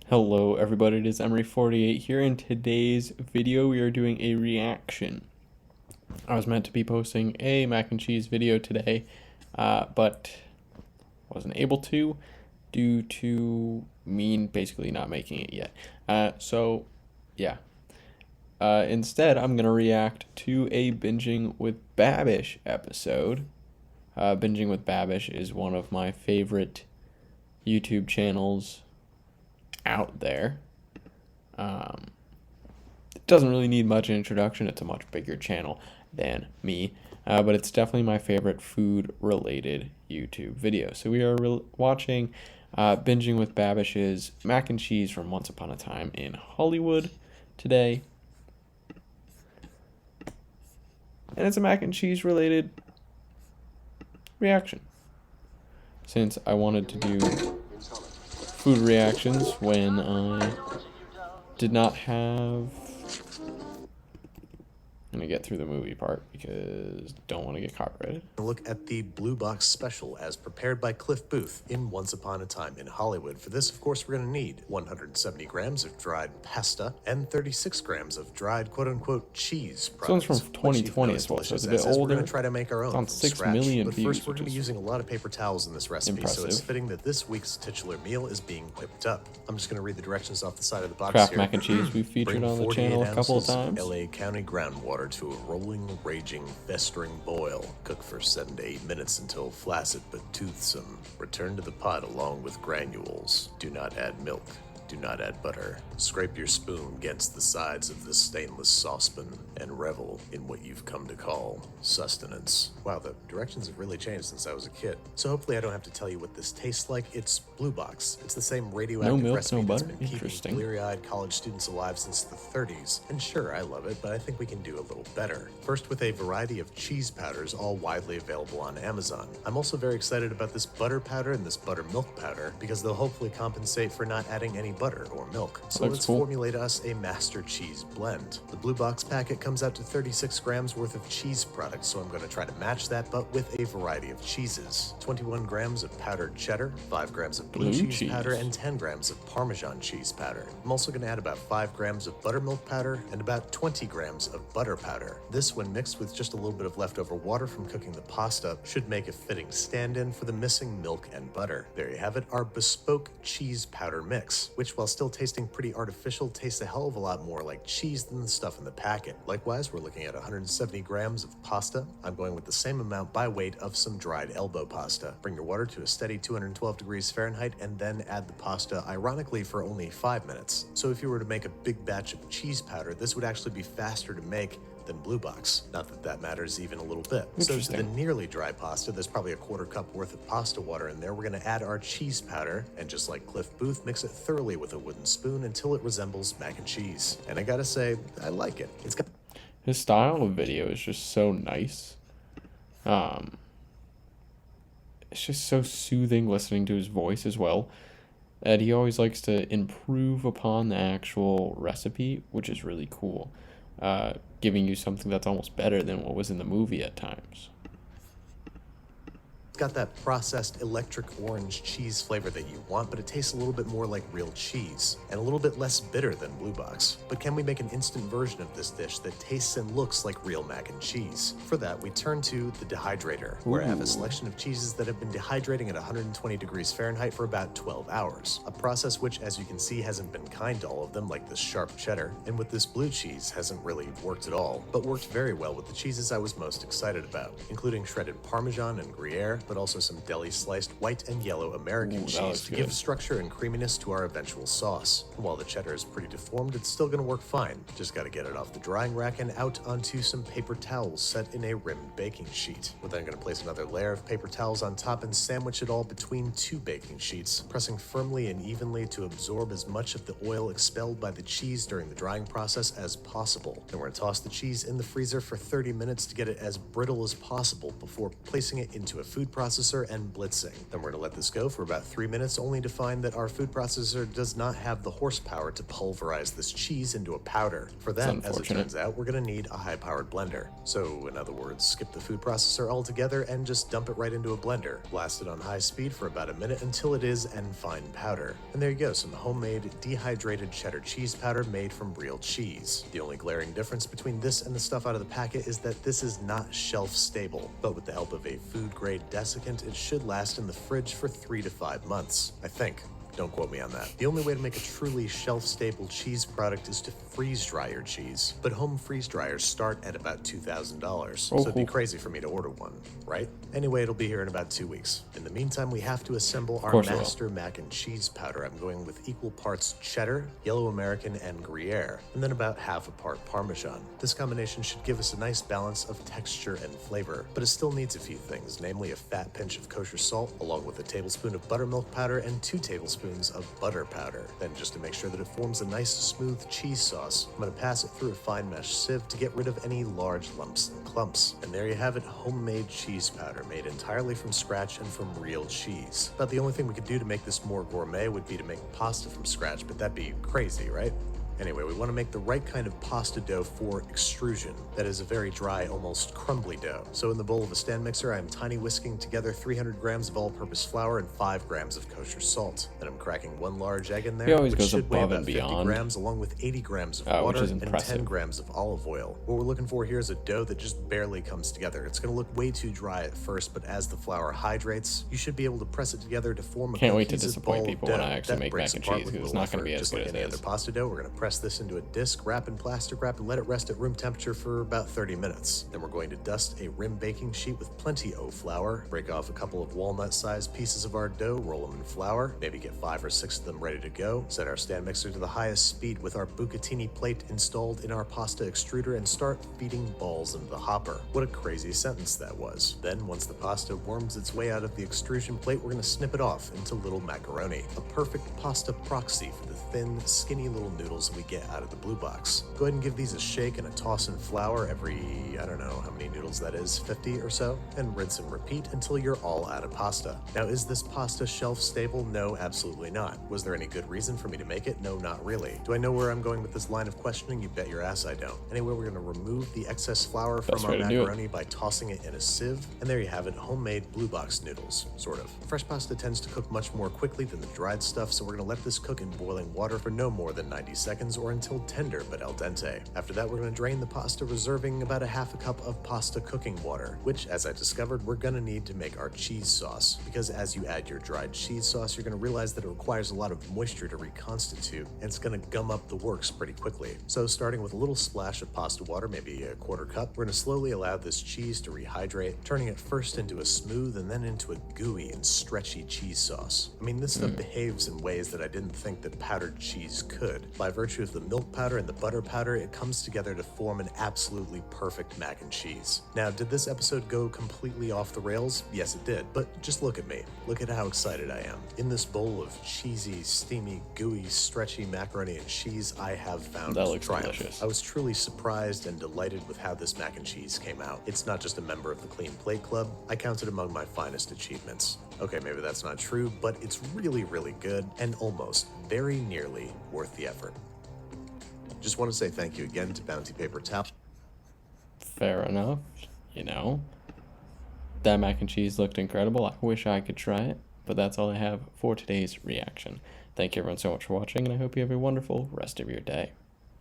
Hello everybody, it is Emery48 here. In today's video we are doing a reaction. I was meant to be posting a mac and cheese video today, but wasn't able to due to me basically not making it yet. Instead I'm going to react to a Binging with Babish episode. Binging with Babish is one of my favorite YouTube channels out there. It doesn't really need much introduction. It's a much bigger channel than me, but it's definitely my favorite food related YouTube video. So we are watching Binging with Babish's mac and cheese from Once Upon a Time in Hollywood today, and it's a mac and cheese related reaction since I wanted to do food reactions when I did not have... I'm gonna get through the movie part because don't want to get copyrighted. Look at the Blue Box special as prepared by Cliff Booth in Once Upon a Time in Hollywood. For this, of course, we're going to need 170 grams of dried pasta and 36 grams of dried quote-unquote cheese products. This one's from 2020 as well, so it's a bit older. We're going to try to make our own from 6 scratch. million But views, first, we're going to be using a lot of paper towels in this recipe, so it's fitting that this week's titular meal is being whipped up. I'm just going to read the directions off the side of the box Kraft here. mac and cheese we've featured on the channel a couple of times. LA County groundwater to a rolling, raging, festering boil. Cook for 7 to 8 minutes until flaccid but toothsome. Return to the pot along with granules. Do not add milk. Do not add butter. Scrape your spoon against the sides of the stainless saucepan and revel in what you've come to call sustenance. Wow, the directions have really changed since I was a kid. So hopefully I don't have to tell you what this tastes like. It's Blue Box. It's the same radioactive recipe that's been keeping bleary-eyed college students alive since the 30s. And sure, I love it, but I think we can do a little better. First, with a variety of cheese powders, all widely available on Amazon. I'm also very excited about this butter powder and this buttermilk powder because they'll hopefully compensate for not adding any butter or milk. So let's formulate us a master cheese blend. The Blue Box packet comes out to 36 grams worth of cheese products, so I'm going to try to match that, but with a variety of cheeses. 21 grams of powdered cheddar, 5 grams of blue cheese powder, and 10 grams of Parmesan cheese powder. I'm also going to add about 5 grams of buttermilk powder and about 20 grams of butter powder. This, when mixed with just a little bit of leftover water from cooking the pasta, should make a fitting stand-in for the missing milk and butter. There you have it, our bespoke cheese powder mix, which, while still tasting pretty artificial, tastes a hell of a lot more like cheese than the stuff in the packet. Likewise, we're looking at 170 grams of pasta. I'm going with the same amount by weight of some dried elbow pasta. Bring your water to a steady 212 degrees Fahrenheit and then add the pasta, ironically, for only 5 minutes. So if you were to make a big batch of cheese powder, this would actually be faster to make than Blue Box. Not that that matters even a little bit. So to the nearly dry pasta, there's probably a quarter cup worth of pasta water in there. We're going to add our cheese powder, and just like Cliff Booth, mix it thoroughly with a wooden spoon until it resembles mac and cheese. And I gotta say, I like it. His style of video is just so nice. It's just so soothing listening to his voice as well. And he always likes to improve upon the actual recipe, which is really cool. Giving you something that's almost better than what was in the movie at times. Got that processed electric orange cheese flavor that you want, but it tastes a little bit more like real cheese and a little bit less bitter than Blue Box. But can we make an instant version of this dish that tastes and looks like real mac and cheese? For that, we turn to the dehydrator, where I have a selection of cheeses that have been dehydrating at 120 degrees Fahrenheit for about 12 hours. A process which, as you can see, hasn't been kind to all of them, like this sharp cheddar, and with this blue cheese hasn't really worked at all, but worked very well with the cheeses I was most excited about, including shredded Parmesan and Gruyere, but also some deli sliced white and yellow American cheese to give structure and creaminess to our eventual sauce. And while the cheddar is pretty deformed, it's still going to work fine. Just got to get it off the drying rack and out onto some paper towels set in a rimmed baking sheet. We're then going to place another layer of paper towels on top and sandwich it all between 2 baking sheets, pressing firmly and evenly to absorb as much of the oil expelled by the cheese during the drying process as possible. Then we're going to toss the cheese in the freezer for 30 minutes to get it as brittle as possible before placing it into a food food processor and blitzing. Then we're gonna let this go for about 3 minutes, only to find that our food processor does not have the horsepower to pulverize this cheese into a powder. For that, as it turns out, we're gonna need a high-powered blender. So, in other words, skip the food processor altogether and just dump it right into a blender. Blast it on high speed for about a minute until it is en fine powder. And there you go, some homemade dehydrated cheddar cheese powder made from real cheese. The only glaring difference between this and the stuff out of the packet is that this is not shelf stable, but with the help of a food-grade desiccant, it should last in the fridge for 3 to 5 months, I think. Don't quote me on that. The only way to make a truly shelf-stable cheese product is to freeze-dry your cheese, but home freeze dryers start at about $2,000, so it'd be crazy for me to order one, right? Anyway, it'll be here in about 2 weeks. In the meantime, we have to assemble our master mac and cheese powder. I'm going with equal parts cheddar, yellow American, and Gruyere, and then about half a part Parmesan. This combination should give us a nice balance of texture and flavor, but it still needs a few things, namely a fat pinch of kosher salt, along with a tablespoon of buttermilk powder and 2 tablespoons of butter powder. Then, just to make sure that it forms a nice smooth cheese sauce, I'm going to pass it through a fine mesh sieve to get rid of any large lumps and clumps. And there you have it, homemade cheese powder made entirely from scratch and from real cheese. About the only thing we could do to make this more gourmet would be to make pasta from scratch, but that'd be crazy, right? Anyway, we want to make the right kind of pasta dough for extrusion. That is a very dry, almost crumbly dough. So in the bowl of a stand mixer, I am tiny whisking together 300 grams of all-purpose flour and 5 grams of kosher salt. Then I'm cracking 1 large egg in there, which should weigh about 50 grams, along with 80 grams of water and 10 grams of olive oil. What we're looking for here is a dough that just barely comes together. It's going to look way too dry at first, but as the flour hydrates, you should be able to press it together to form a cohesive ball of dough. When I actually make mac and cheese, because it's not going to be as good as any other pasta dough. We're going to press this into a disc, wrap in plastic wrap, and let it rest at room temperature for about 30 minutes. Then we're going to dust a rim baking sheet with plenty of flour, break off a couple of walnut-sized pieces of our dough, roll them in flour, maybe get 5 or 6 of them ready to go, set our stand mixer to the highest speed with our bucatini plate installed in our pasta extruder, and start feeding balls into the hopper. What a crazy sentence that was. Then, once the pasta worms its way out of the extrusion plate, we're going to snip it off into little macaroni, a perfect pasta proxy for the thin, skinny little noodles we get out of the blue box. Go ahead and give these a shake and a toss in flour every, I don't know how many noodles that is, 50 or so, and rinse and repeat until you're all out of pasta. Now, is this pasta shelf stable? No, absolutely not. Was there any good reason for me to make it? No, not really. Do I know where I'm going with this line of questioning? You bet your ass I don't. Anyway, we're going to remove the excess flour from our macaroni by tossing it in a sieve, and there you have it, homemade blue box noodles, sort of. Fresh pasta tends to cook much more quickly than the dried stuff, so we're going to let this cook in boiling water for no more than 90 seconds or until tender but al dente. After that, we're going to drain the pasta, reserving about a half a cup of pasta cooking water, which, as I discovered, we're going to need to make our cheese sauce, because as you add your dried cheese sauce, you're going to realize that it requires a lot of moisture to reconstitute, and it's going to gum up the works pretty quickly. So starting with a little splash of pasta water, maybe a quarter cup, we're going to slowly allow this cheese to rehydrate, turning it first into a smooth and then into a gooey and stretchy cheese sauce. I mean, this stuff behaves in ways that I didn't think that powdered cheese could. By virtue of the milk powder and the butter powder, it comes together to form an absolutely perfect mac and cheese. Now, did this episode go completely off the rails? Yes, it did. But just look at me. Look at how excited I am. In this bowl of cheesy, steamy, gooey, stretchy macaroni and cheese, I have found triumph. Delicious. I was truly surprised and delighted with how this mac and cheese came out. It's not just a member of the Clean Plate Club. I count it among my finest achievements. Okay, maybe that's not true, but it's really, really good and almost, very nearly worth the effort. Just want to say thank you again to Bounty Paper Towel. Fair enough. You know, that mac and cheese looked incredible. I wish I could try it, but that's all I have for today's reaction. Thank you everyone so much for watching, and I hope you have a wonderful rest of your day.